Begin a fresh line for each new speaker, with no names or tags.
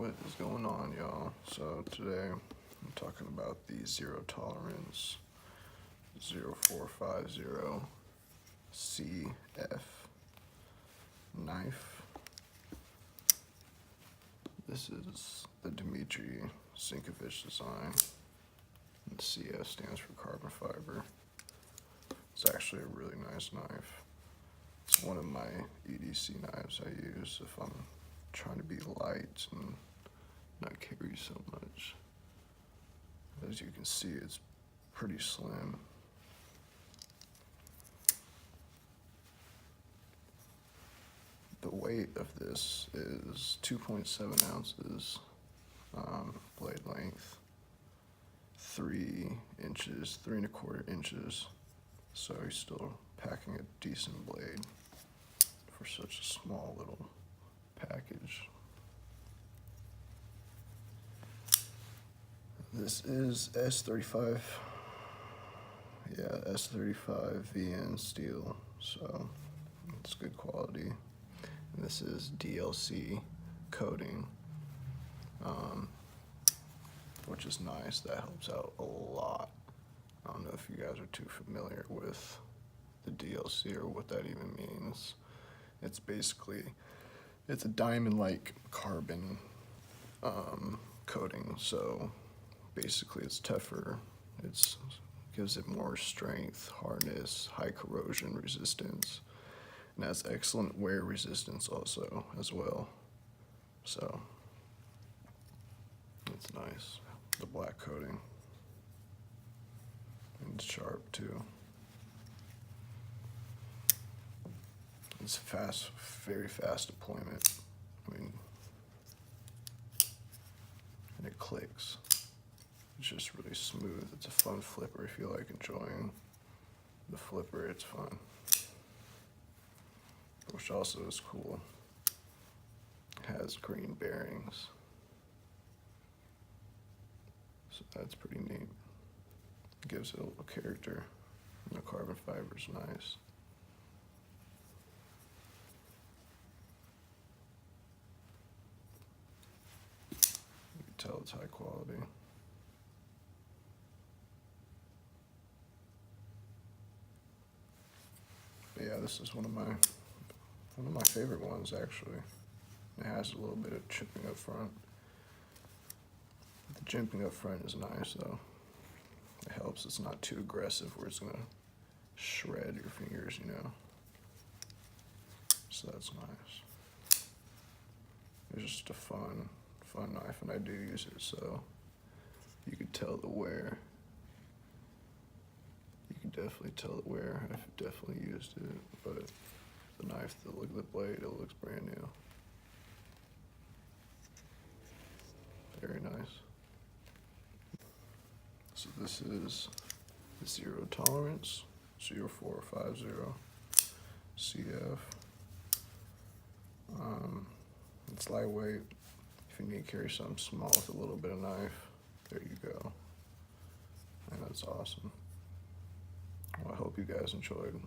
What is going on, y'all? So today I'm talking about the zero tolerance 0450 CF knife. This is the Dimitri Sinkovich design. And CF stands for carbon fiber. It's actually a really nice knife. It's one of my EDC knives I use if I'm trying to be light and not carry so much. As you can see, it's pretty slim. The weight of this is 2.7 ounces, blade length, 3 inches, 3¼ inches. So you're still packing a decent blade for such a small little package. This is S35, S35 VN steel, so it's good quality. And this is DLC coating, which is nice. That helps out a lot. I don't know if you guys are too familiar with the DLC or what that even means. It's basically, it's a diamond-like carbon coating, so basically it's tougher, it gives it more strength, hardness, high corrosion resistance, and has excellent wear resistance also as well. So it's nice, the black coating, and it's sharp too. It's fast, very fast deployment. I mean, and it clicks. It's just really smooth. It's a fun flipper if you like enjoying the flipper. It's fun. Which also is cool. It has green bearings. So that's pretty neat. It gives it a little character. And the carbon fiber's nice. You can tell it's high quality. But yeah, this is one of my favorite ones actually. It has a little bit of chipping up front. The jimping up front is nice though. It helps. It's not too aggressive where it's gonna shred your fingers, you know. So that's nice. It's just a fun knife, and I do use it, so you could tell the wear. You can definitely tell the wear. I've definitely used it, but the knife, the look of the blade, it looks brand new. Very nice. So this is the zero tolerance 0450 CF. It's lightweight. If you need to carry something small with a little bit of knife, there you go. And that's awesome. Well, I hope you guys enjoyed.